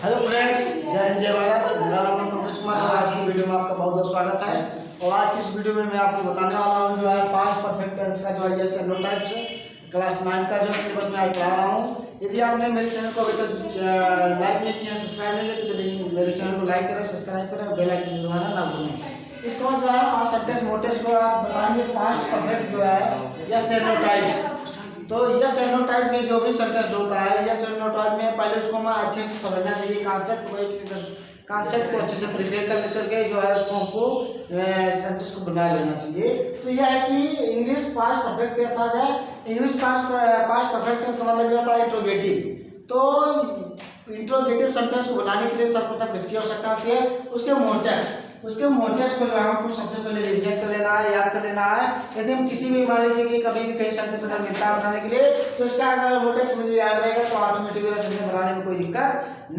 Hello friends, जय हिंद जय भारत। मेरा नाम है मनोज कुमार और आज की वीडियो में आपका बहुत बहुत स्वागत है। और आज की इस वीडियो में मैं आपको बताने वाला हूँ जो है पास्ट परफेक्ट टेंस का जो है yes and no types class 9 का जो सिलेबस में आज पढ़ा रहा हूँ। यदि आपने मेरे चैनल को अभी तक लाइक नहीं किया, सब्सक्राइब नहीं किया तो मेरे चैनल को लाइक करें, सब्सक्राइब करें, बेल आइकन दबाना ना भूलें। इसके बाद जो है पास्ट सेंटेंस मोटिव्स को आप बताएंगे। पास्ट परफेक्ट जो है यस एंड नो टाइप। तो यस एंड नो टाइप में जो भी सेंटेंस होता है, यस एंड नो टाइप में पहले उसको मैं अच्छे से समझना चाहिए। कॉन्सेप्ट को अच्छे से प्रिपेयर कर करके जो है उसको हमको सेंटेंस को बना लेना चाहिए। तो यह है कि इंग्लिश पास्ट परफेक्ट टेंस आ जाए। इंग्लिश पास्ट परफेक्ट टेंस का मतलब ये होता है इंट्रोगेटिव। तो इंट्रोगेटिव सेंटेंस को बनाने के लिए सर्वप्रथम किसकी आवश्यकता होती है? उसके मोटिव्स को जो है हमको सबसे पहले रिविजन कर लेना है, याद कर लेना है। यदि हम किसी भी मान लीजिए कि कभी भी कहीं सेंटेंस अगर मिलता है बनाने के लिए तो इसका अगर मोटिव्स मुझे याद रहेगा तो ऑटोमेटिकली सेंटेंस बनाने में कोई दिक्कत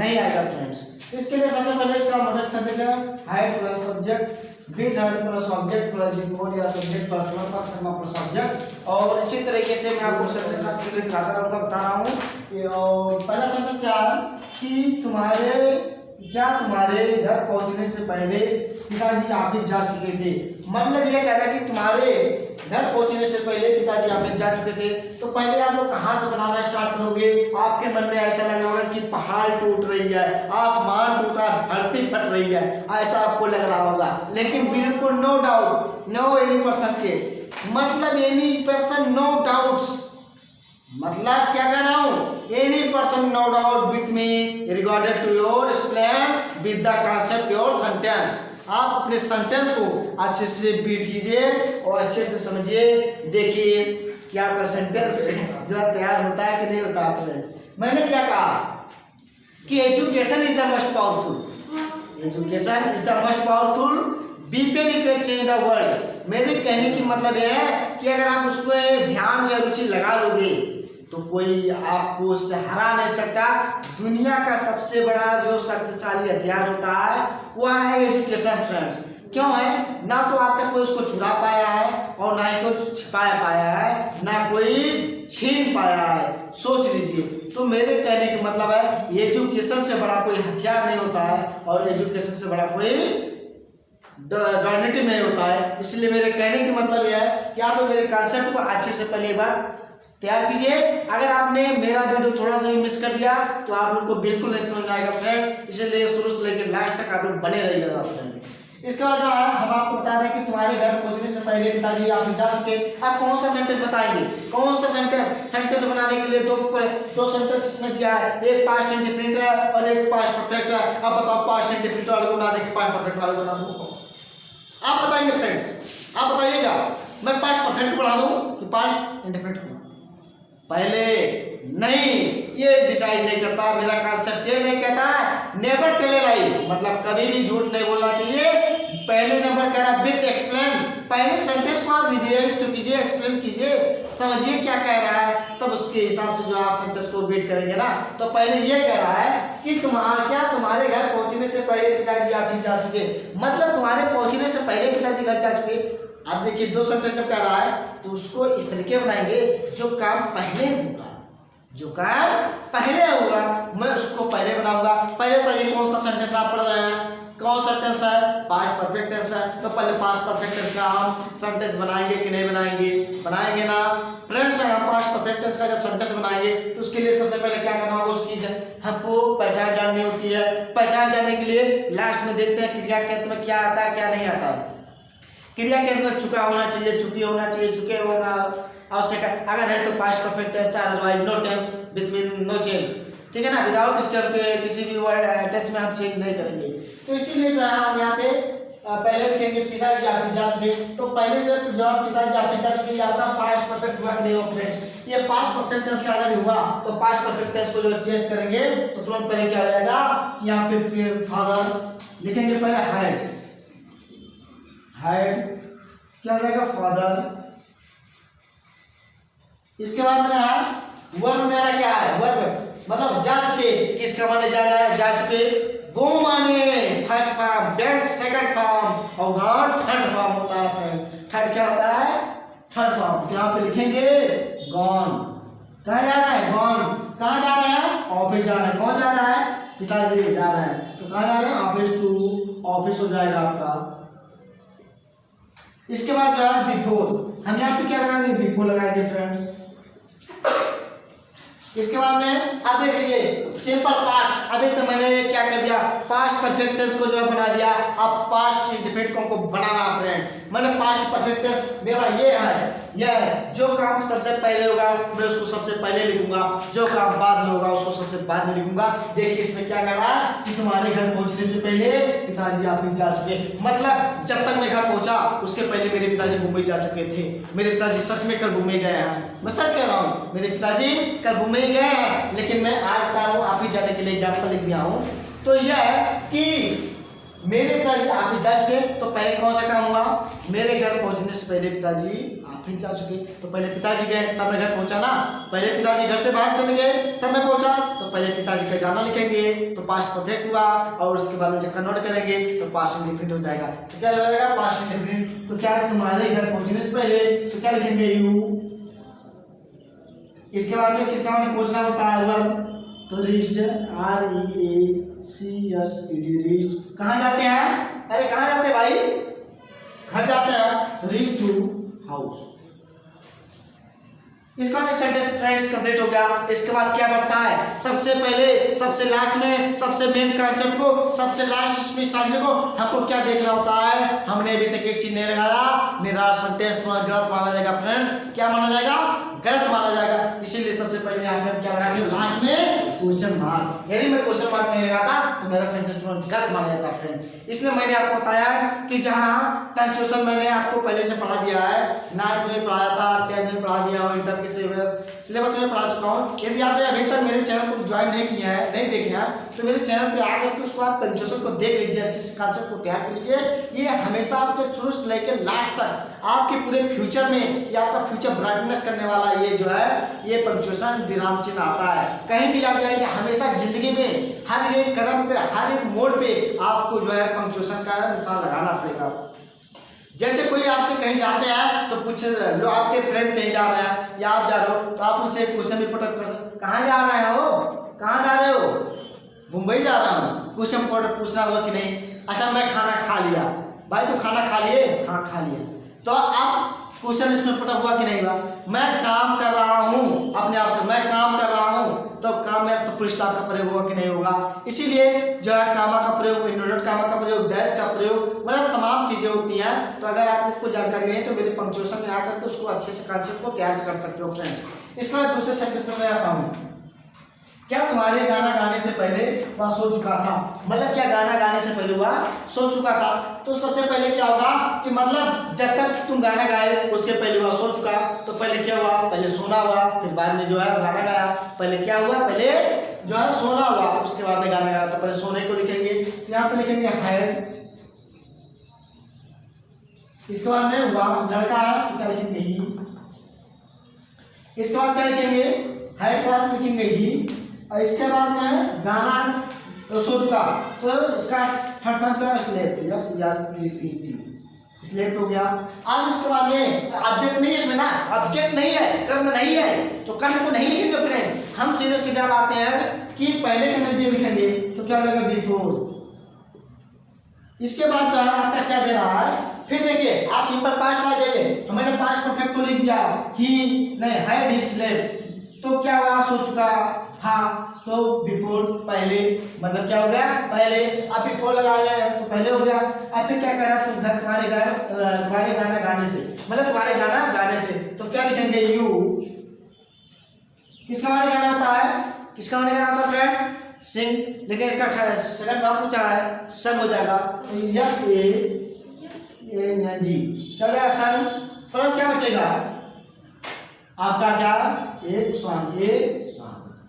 नहीं आएगा फ्रेंड्स। इसके लिए सबसे पहले इसका मोटिव सेंटेंस है head plus subject, beat head plus object plus before या सब्जेक्ट प्लस वर्ब प्लस कर्म प्लस ऑब्जेक्ट। और इसी तरीके से मैं आपको सेंटेंस आज के लिए दिखाता रहूँगा, बता रहा हूँ। और पहला सेंटेंस क्या है कि तुम्हारे घर पहुंचने से पहले पिताजी ऑफिस जा चुके थे। मतलब ये कह रहा है कि तुम्हारे घर पहुंचने से पहले पिताजी ऑफिस जा चुके थे। तो पहले आप लोग कहाँ से बनाना स्टार्ट करोगे? आपके मन में ऐसा लग रहा होगा कि पहाड़ टूट रही है, आसमान टूटा, धरती फट रही है, ऐसा आपको लग रहा होगा। लेकिन बिल्कुल no doubt, no any person के मतलब एनी पर्सन नो डाउट्स, मतलब क्या कह रहा हूँ? Any person no doubt with me regarded to your explain with the concept your sentence. आप अपने सेंटेंस को अच्छे से बीट कीजिए और अच्छे से समझिए। देखिए कि आपका सेंटेंस जो है तैयार होता है कि नहीं होता फ्रेंड्स। मैंने क्या कहा कि education is the most powerful, education is the most powerful weapon you can change the world. मेरे कहने की मतलब यह है कि अगर आप उसको ध्यान या रुचि लगा लोगे तो कोई आपको उससे हरा नहीं सकता। दुनिया का सबसे बड़ा जो शक्तिशाली हथियार होता है वह है एजुकेशन फ्रेंड्स। क्यों है? ना तो आज तक कोई उसको चुरा पाया है और ना ही कोई छिपाया पाया है, ना कोई छीन पाया है। सोच लीजिए। तो मेरे कहने का मतलब है एजुकेशन से बड़ा कोई हथियार नहीं होता है और एजुकेशन से बड़ा कोई डॉर्नेटिव नहीं होता है। इसलिए मेरे कहने का मतलब यह है कि आप मेरे कॉन्सेप्ट को अच्छे से पहले एक बार तैयार कीजिए। अगर आपने मेरा वीडियो थोड़ा सा भी मिस कर दिया तो आप लोग को बिल्कुल नहीं समझ आएगा फ्रेंड। इसलिए शुरू से लेकर लास्ट तक आप लोग बने रहिएगा फ्रेंड। इसके बाद जो है हम आपको बता रहे हैं कि तुम्हारे घर पहुंचने से पहले पिताजी आप जा चुके। आप कौन सा सेंटेंस बताएंगे? कौन सा सेंटेंस बनाने के लिए दो सेंटेंस में दिया है, एक पास्ट इंडेफिनिट है और एक पास्ट परफेक्ट है। अब बताओ पास्ट इंडेफिनिट वाले को बना दे कि पास्ट परफेक्ट वाले को बना दो? आप बताएंगे फ्रेंड्स, आप बताइएगा। मैं पास्ट परफेक्ट पढ़ा दूं कि पास्ट इंडेफिनिट? पहले नहीं, ये डिसाइड नहीं करता। मेरा कॉन्सेप्ट ये नहीं कहता है नेवर टेल ए लाई, मतलब कभी भी झूठ नहीं बोलना चाहिए। पहले नंबर कह रहा विद एक्सप्लेन, पहले सेंटेंस को आप रिवाइज तो कीजिए, एक्सप्लेन कीजिए, समझिए क्या कह रहा है, तब उसके हिसाब से जो आप सेंटेंस को बीट करेंगे ना। तो पहले ये कह रहा है कि तुम्हारे घर पहुंचने से पहले पिताजी ऑफिस जा चुके, मतलब तुम्हारे पहुंचने से पहले पिताजी घर जा चुके। अब देखिए दो सेंटेंस जब कह रहा है तो उसको इस तरीके बनाएंगे जो काम पहले होगा, जो काम पहले होगा मैं उसको पहले बनाऊंगा। पहले बताइए कौन सा सेंटेंस आप पढ़ रहे हैं? कौन सा टेंस है? पास्ट परफेक्ट टेंस है। तो पहले पास्ट परफेक्ट टेंस का हम सेंटेंस बनाएंगे कि नहीं बनाएंगे? बनाएंगे ना फ्रेंड्स। हम पास्ट परफेक्ट टेंस का जब सेंटेंस बनाएंगे तो उसके लिए सबसे पहले क्या करना होगा? उसकी हमको पहचान जाननी होती है। पहचान जानने के लिए लास्ट में देखते हैं क्रिया के अंत में क्या आता है क्या नहीं आता है। क्रिया के अंत में चुका होना चाहिए, चुकी होना चाहिए, चुके होना आवश्यक है। अगर है तो पास्ट परफेक्ट टेंस है, otherwise no tense between no change. ठीक है ना? विदाउट इसके किसी भी वर्ड टेंस में हम चेंज नहीं करेंगे। तो इसीलिए जो है हम यहाँ पे पहले लिखेंगे पिताजी ऑफिस जा चुके। तो पहले जब पिताजी ऑफिस जा चुके आपका पास्ट परफेक्ट हुआ नहीं हो फ्रेंड्स। ये पास्ट परफेक्ट टेंस का अगर हुआ तो पास्ट परफेक्ट टेंस को जो चेंज करेंगे तो तुरंत पहले क्या हो जाएगा? यहाँ पे फिर फादर लिखेंगे, पहले हेड क्या हो जाएगा? फादर। इसके बाद में है वर्ब। मेरा क्या है? वर्ब मतलब जा चुके। किसका माने जाना है? जा चुके। गो माने फर्स्ट फॉर्म, डेट सेकंड फॉर्म और गॉन थर्ड फॉर्म होता है फ्रेंड। थर्ड क्या होता है? Third form. यहाँ पे लिखेंगे गॉन। कहाँ जा रहा है? गॉन। कहाँ जा रहा है? ऑफिस जा रहा है। कौन जा रहा है? पिताजी जा रहे हैं, तो कहाँ जा रहे हैं? ऑफिस टू, ऑफिस हो जाएगा आपका। इसके बाद जो है बिफोर, हम यहाँ पे क्या लगाएंगे? बिफोर लगाएंगे फ्रेंड्स। इसके बाद में अब देखिए सिंपल पास्ट, अभी तो मैंने क्या कर दिया, पास्ट परफेक्ट टेंस को जो है बना दिया। अब पास्ट इंडेफिनिट को हमको बनाना फ्रेंड, मैंने पास्ट परफेक्ट टेंस मेरा ये है, जो काम सबसे पहले होगा मैं उसको सबसे पहले लिखूंगा, जो काम बाद में होगा उसको सबसे बाद में लिखूंगा। देखिए इसमें क्या कर रहा है कि तुम्हारे घर पहुंचने से पहले पिताजी ऑफिस जा चुके, मतलब जब तक मैं घर पहुंचा उसके पहले मेरे पिताजी मुंबई जा चुके थे। मेरे पिताजी सच में कल मुंबई गए हैं, मैं सच कह रहा हूँ, मेरे पिताजी कल मुंबई गए हैं, लेकिन मैं आज बता रहा हूँ ऑफिस जाने के लिए एग्जाम्पल लिख दिया हूँ। तो यह है कि मेरे पिताजी ऑफिस जा चुके, तो पहले कौन सा काम हुआ? मेरे घर पहुंचने से पहले पिताजी ऑफिस जा चुके, तो पहले पिताजी गए तब मैं घर पहुंचा ना। पहले पिताजी घर से बाहर चले गए तब मैं पहुंचा, तो पहले पिताजी का जाना लिखेंगे तो पास्ट परफेक्ट हुआ, और उसके बाद जब कन्वर्ट करेंगे तो पास्ट इंडेफिनिट हो जाएगा। तो क्या हो जाएगा? Past indefinite. तो क्या तुम्हारे घर पहुंचने से पहले, तो क्या लिखेंगे? यू। इसके बाद में किसका मैंने पहुंचना होता है? वर्ब, तो रीच्ड, REACHED, रीच्ड। कहाँ जाते हैं? अरे कहाँ जाते हैं भाई? घर जाते हैं, तो रीच टू हाउस। इसका सेंटेंस फ्रेंड्स कंप्लीट हो गया। इसके बाद क्या बढ़ता है? सबसे पहले सबसे लास्ट में सबसे मेन कॉन्सेप्ट को, सबसे लास्ट स्ट्रक्चर को हमको क्या देखना होता है? हमने अभी तक एक चीज नहीं लगाया, मेरा सेंटेंस तुम्हारा गलत माना जाएगा फ्रेंड्स। क्या माना जाएगा? गलत माना जाएगा। इसीलिए सबसे पहले यहाँ पे क्या लगाएंगे? लास्ट में क्वेश्चन मार्क। यदि मैं क्वेश्चन मार्क नहीं लगाता तो मेरा सेंटेंस तुम्हारा गलत माना जाता है फ्रेंड्स। इसलिए मैंने आपको बताया कि जहाँ पंक्चुएशन मैंने आपको पहले से पढ़ा दिया है, 9th में पढ़ाया था, 10th में पढ़ा दिया हूँ, इंटर के सिलेबस में पढ़ा चुका हूँ। यदि आपने अभी तक मेरे चैनल को ज्वाइन नहीं किया है, नहीं देखे हैं, तो मेरे चैनल पे आकर के उसको आप पंक्चुएशन को देख लीजिए, अच्छे से कॉन्सेप्ट को तैयार कर लीजिए। ये हमेशा आपके शुरू से लेकर लास्ट तक आपके पूरे फ्यूचर में, ये आपका फ्यूचर ब्राइटनेस करने वाला ये जो है, ये पंक्चुएशन विराम चिन्ह आता है। कहीं भी आप जाएंगे हमेशा जिंदगी में हर एक कदम पे, हर एक मोड़ पे आपको जो है पंक्चुएशन का निशान लगाना पड़ेगा। जैसे कोई आपसे कहीं जाते हैं तो कुछ लो, आपके फ्रेंड कहीं जा रहे हैं या आप जा रहे हो, तो आप उनसे क्वेश्चन भी पुट कर सकते, कहाँ जा रहे हो? कहाँ जा रहे हो? मुंबई जा रहा हूँ। क्वेश्चन पूछना होगा कि नहीं? अच्छा मैं खाना खा लिया। भाई तो खाना खा लिए? हाँ खा लिया। तो आप क्वेश्चन इसमें पुट हुआ कि नहीं हुआ? मैं काम कर रहा हूँ, अपने आप से मैं काम कर रहा हूँ, तो काम में तो पुलिस्टॉप का प्रयोग होगा कि नहीं होगा? इसीलिए जो है कामा का प्रयोग, इन्वर्टेड कामा का प्रयोग, डैश का प्रयोग, मतलब तमाम चीजें होती हैं। तो अगर आपको जानकारी नहीं है तो मेरे पंक्चुएशन में आकर के उसको अच्छे से कॉन्सेप्ट को तैयार कर सकते हो फ्रेंड्स। इसके बाद दूसरे सेंटेंस में मैं आता हूँ, क्या तुम्हारे गाना गाने से पहले वह सो चुका था? मतलब क्या गाना गाने से पहले हुआ सो चुका था? तो सबसे पहले क्या होगा कि मतलब जब तक तुम गाना गाए उसके पहले वह सो चुका, तो पहले क्या हुआ? पहले सोना हुआ, फिर बाद में जो है गाना गाया। पहले क्या हुआ? पहले जो है सोना हुआ, उसके बाद में गाना गाया। तो पहले सोने को लिखेंगे, तो यहाँ पे लिखेंगे हैड। इसके बाद में हुआ लड़का है, तो क्या लिखेंगे? ही। इसके बाद क्या लिखेंगे? हैड के बाद लिखेंगे ही। और इसके बाद में गाना तो सो चुका, तो इसका थर्ड फॉर्म क्या है? स्लेप्ट, स्लेप्ट हो गया। अब इसके बाद में ऑब्जेक्ट नहीं है इसमें ना, ऑब्जेक्ट नहीं है, कर्म नहीं है, तो कर्म को नहीं लिखेंगे फ्रेंड। हम सीधे सीधा आते हैं कि पहले के नतीजे लिखेंगे, तो क्या लगेगा? बिफोर। इसके बाद जो है आपका क्या दे रहा है? फिर देखिए आप सिंपल पास्ट में जाइए, तो मैंने पास्ट परफेक्ट को लिख दिया, ही नहीं हैड ही स्लेप्ट, तो क्या हुआ? सो चुका था। तो बिफोर पहले, मतलब क्या हो गया? पहले। अब बिफोर लगा लिया तो पहले हो गया। अब फिर क्या करा? तुम घर तुम्हारे गाना गाने से, मतलब तुम्हारे गाना गाने से, तो क्या लिखेंगे? यू। किसका हमारे गाना होता है? किसका हमारे गाना होता है फ्रेंड्स? सिंग। लेकिन इसका सेकंड भाग पूछा है, सन हो जाएगा। यस ए जी क्या हो जाएगा? सन। प्लस क्या बचेगा आपका? क्या? एक सॉन्ग, ये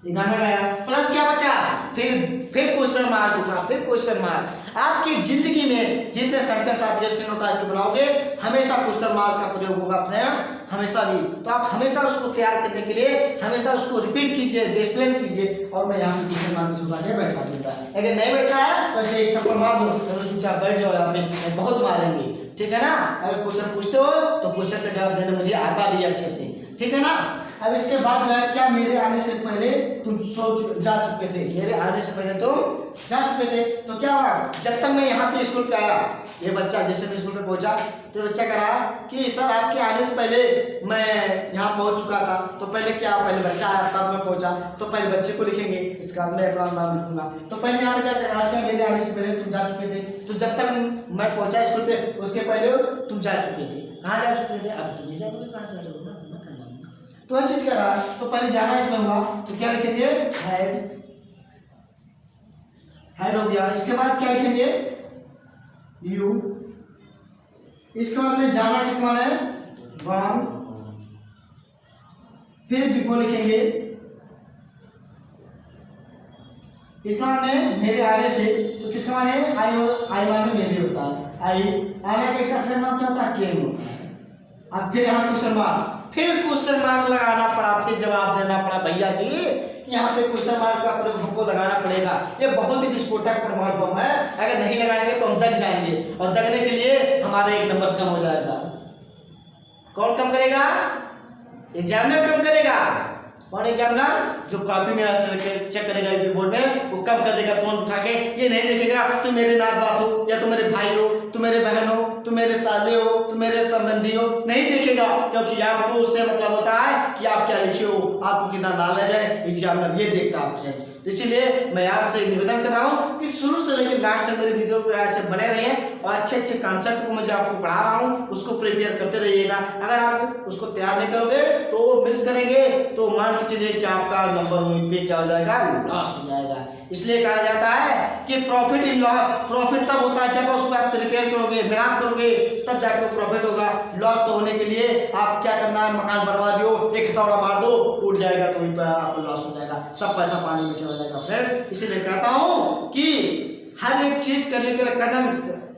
गाना गाया, प्लस क्या बचा? फिर क्वेश्चन मार्क उठा, फिर क्वेश्चन मार्क। आपकी जिंदगी में जितने सेंटेंस आप जैसे टाइप के बनाओगे हमेशा क्वेश्चन मार्क का प्रयोग होगा फ्रेंड्स, हमेशा भी। तो आप हमेशा उसको तैयार करने के लिए हमेशा उसको रिपीट कीजिए, एक्सप्लेन कीजिए, और मैं यहाँ पे क्वेश्चन मार्क छुपा के बैठा दूंगा। अगर नहीं बैठा है तो ऐसे एक नंबर मार दो, तो चुपचाप बैठ जाओ यहाँ पे, बहुत मारेंगे, ठीक है ना? अगर क्वेश्चन पूछते हो तो क्वेश्चन का जवाब देना मुझे आता भी अच्छे से, ठीक है ना? अब इसके बाद जो है क्या मेरे आने से पहले तुम जा चुके थे, मेरे आने से पहले तुम जा चुके थे। तो क्या हुआ, जब तक मैं यहाँ पे स्कूल पे आया, ये बच्चा जैसे मैं स्कूल पे पहुंचा तो बच्चा कह रहा कि सर आपके आने से पहले मैं यहाँ पहुंच चुका था। तो पहले क्या, पहले बच्चा आया तब मैं पहुंचा, तो पहले बच्चे को लिखेंगे, इसके बाद मैं अपना नाम लिखूंगा। तो पहले यहाँ पे क्या कहा क्या मेरे आने से पहले तुम जा चुके थे, तो जब तक मैं पहुंचा स्कूल पे उसके पहले तुम जा चुके थे। कहाँ जा चुके थे, अब तुम नहीं जाओगे, कहाँ जा रहे हो ना, मैं कहाँ जाऊँगा। तो हर चीज कह रहा तो पहले जाना इसमें हुआ, तो क्या लिखेंगे हैड, हैड हो गया। इसके बाद क्या लिखेंगे यू, इसके बाद में जाना किसके माने वन, फिर बिफोर लिखेंगे, इसका माने मेरे आने से, तो किसका माने आई माने मेरे होता है, आई आने का इसका सरनाम क्या होता है केम होता है। अब फिर यहाँ क्वेश्चन मार्क लगाना पड़ा, फिर जवाब देना पड़ा भैया जी यहाँ पे क्वेश्चन मार्क का प्रयोग हमको लगाना पड़ेगा। ये बहुत ही विस्फोटक प्रमाण बम है, अगर नहीं लगाएंगे तो हम दग जाएंगे और दगने के लिए हमारा 1 नंबर कम हो जाएगा। कौन कम करेगा, एग्जामिनर कम करेगा। कौन एग्जामिनर, जो कॉपी मेरा चेक करेगा बोर्ड में, वो कम कर देगा तुरंत उठा के। ये नहीं देखेगा तुम मेरे नात बात हो या तुम मेरे भाई हो, तुम मेरे बहन हो, तुम मेरे साले हो, तुम मेरे संबंधी हो, नहीं देखेगा, क्योंकि आपको उससे मतलब होता है कि आप क्या लिखे हो, आपको कितना नॉलेज है, एग्जामिनर ये देखता है फ्रेंड। इसीलिए मैं आपसे निवेदन कर रहा हूँ कि शुरू से लेकर लास्ट तक मेरे वीडियो पर ऐसे बने रहिए और अच्छे अच्छे कॉन्सेप्ट को मैं जो आपको पढ़ा रहा हूँ उसको प्रिपेयर करते रहिएगा। अगर आप उसको तैयार नहीं करोगे तो मिस करेंगे, तो मान के चलिए कि आपका नंबर वहीं पे क्या हो जाएगा, लॉस हो जाएगा। इसलिए कहा जाता है कि प्रॉफिट इन लॉस, प्रॉफिट तब होता है जब उसको आप रिपेयर करोगे, मेहनत करोगे, तब जाकर प्रॉफिट होगा। लॉस तो होने के लिए आप क्या करना है, मकान बनवा दो, एक हथौड़ा मार दो, टूट जाएगा, तो वहीं पर आपको लॉस हो जाएगा, सब पैसा पानी में चला जाएगा फ्रेंड। इसीलिए कहता हूँ कि हर एक चीज करने के लिए कदम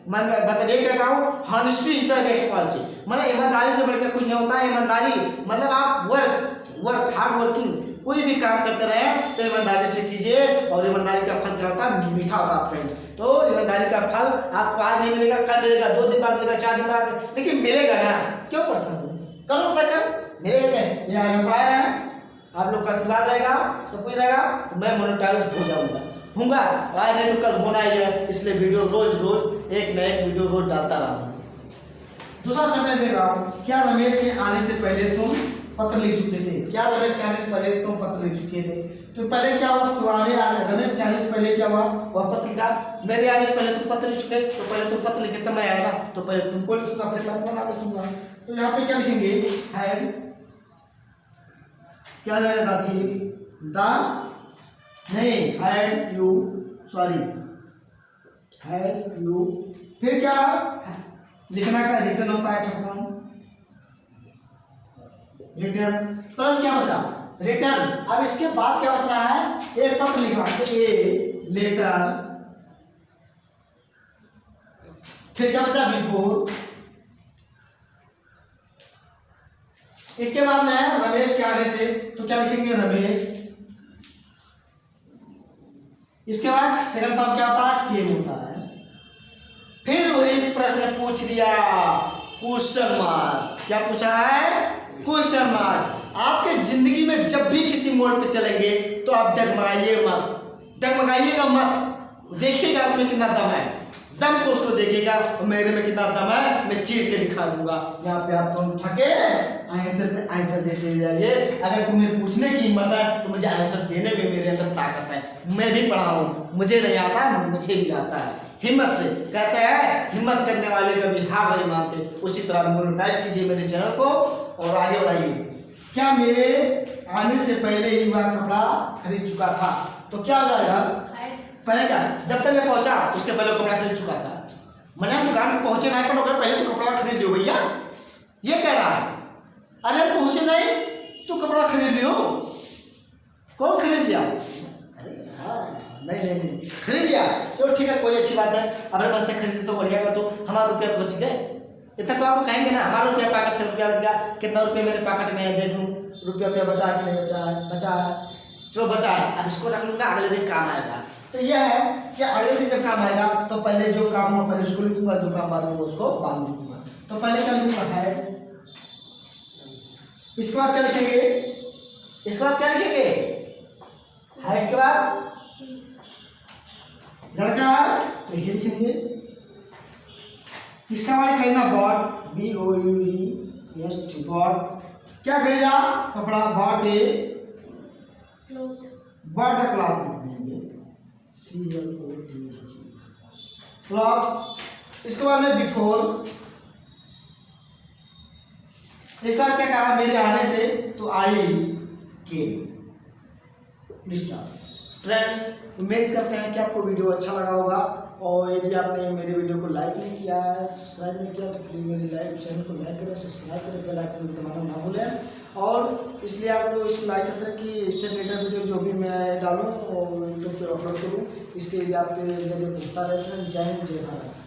मतलब ये कहता हूँ honesty is the best policy, मतलब ईमानदारी से बढ़कर कुछ नहीं होता है। ईमानदारी मतलब आप वर्क हार्ड वर्किंग कोई भी काम करते रहे तो ईमानदारी से कीजिए, और ईमानदारी का फल क्या होता है, मीठा होता है फ्रेंड्स। तो ईमानदारी का फल आपको आज नहीं मिलेगा, कल मिलेगा, 2 दिन बाद मिलेगा, 4 दिन बाद, लेकिन मिलेगा ना। क्यों परेशान हो, करो प्रकार मिलेगा। ये आज पढ़ाया है, आप लोग का आशीर्वाद रहेगा, सब कुछ रहेगा, तो मैं मोनेटाइज हो जाऊंगा आज नहीं तो कल होना ही है। इसलिए वीडियो रोज एक नए वीडियो रोज डालता रहा हूँ। दूसरा समय दे रहा हूँ, क्या रमेश के आने से पहले तुम पत्र लिख चुके थे, क्या रमेश के आने से पहले तुम पत्र लिख चुके थे। तो पहले क्या हुआ, तुम्हारे रमेश के आने से पहले क्या हुआ, वह पत्र लिखा। मेरे आने से पहले तुम पत्र लिख चुके, तो पहले तुम पत्र लिखे, तब मैं आया ना, तो पहले तुमको लिखूंगा, फिर मैं अपना नाम लिखूंगा। तो यहाँ पे क्या लिखेंगे, हैड, क्या लगेगा थी द, नहीं had you, sorry had you, फिर क्या लिखना का रिटर्न होता है, रिटर्न प्लस क्या बचा, रिटर्न। अब इसके बाद क्या बच रहा है, एक पत्र लिखा, ए लेटर, फिर क्या बचा, बिफोर। इसके बाद में रमेश के आने से, तो क्या लिखेंगे, रमेश। इसके बाद सेकंड फॉर्म क्या होता है, केम होता है। फिर वही प्रश्न पूछ दिया, क्वेश्चन मार्क। क्या पूछा है, क्वेश्चन मार्क। आपके जिंदगी में जब भी किसी मोड़ पे चलेंगे तो आप डगमगाइएगा मत, देखिएगा उसमें कितना दम है, दम को उसको देखिएगा, मेरे में कितना दम है, मैं चीर के दिखा दूंगा। यहाँ पे आप तुम थके आंसर पे आंसर देते जाइए। अगर तुम्हें पूछने की हिम्मत है तो मुझे आंसर देने में मेरे अंदर ताकत है। मैं भी पढ़ा हूँ, मुझे नहीं आता, मुझे भी आता है। हिम्मत से कहते हैं, हिम्मत करने वाले कभी हार नहीं मानते। उसी तरह मोनेटाइज कीजिए मेरे चैनल को और आगे बढ़ाइए। क्या मेरे आने से पहले ही वह कपड़ा खरीद चुका था, तो क्या हो जाएगा, पहले क्या, जब तक मैं पहुंचा उसके पहले कपड़ा खरीद चुका था। मैंने दुकान में पहुंचे नहीं पर पहले तो कपड़ा खरीद लियो भैया, ये कह रहा है। अरे पहुंचे नहीं तो कपड़ा खरीद लियो, कौन खरीद लिया, अरे हाँ नहीं खरीद लिया, चलो ठीक है, कोई अच्छी बात है। अगर मन से खरीदे तो बढ़िया कर, तो हमारा रुपया तो बच गए। इतना तो आप कहेंगे ना, हमारा रुपया पैकेट से रुपया बच गया, कितना रुपया मेरे पैकेट में है, देख लूँ रुपया बचा कि नहीं बचा है, बचा है, चलो बचा है, अब इसको रख लूँगा, अगले दिन काम आएगा। तो यह है कि अगले दिन जब काम आएगा तो पहले जो काम हो पहले उसको लिखूंगा, जो काम बाद में उसको बाद में लिखूंगा। तो पहले क्या लिखूंगा, हैड। इसके बाद क्या लिखेंगे, इसके बाद क्या लिखेंगे? हाइट के बाद लड़का है तो ये लिखेंगे। किसका बारे खरीदना? Bought, BOUT bought. क्या खरीदा? कपड़ा। Bought a bought the cloth लिख देंगे, CLOTH क्लॉथ। इसके बाद में बिफोर, एक बार क्या कहा? मेरे आने से, तो आई केम। फ्रेंड्स, उम्मीद करते हैं कि आपको वीडियो अच्छा लगा होगा, और यदि आपने मेरे वीडियो को लाइक नहीं किया है, सब्सक्राइब नहीं किया, तो प्लीज़ मेरे चैनल को लाइक करें, सब्सक्राइब करें, बेल आइकन को दबाना ना भूलें। और इसलिए आप लोग इसको लाइक करते हैं कि इससे रिलेटेड वीडियो जो भी मैं डालूँ और यूट्यूब पर अपलोड करूँ, इसके लिए आपके जरिए पहुँचता रहे। फ्रेंड, जय हिंद, जय भारत।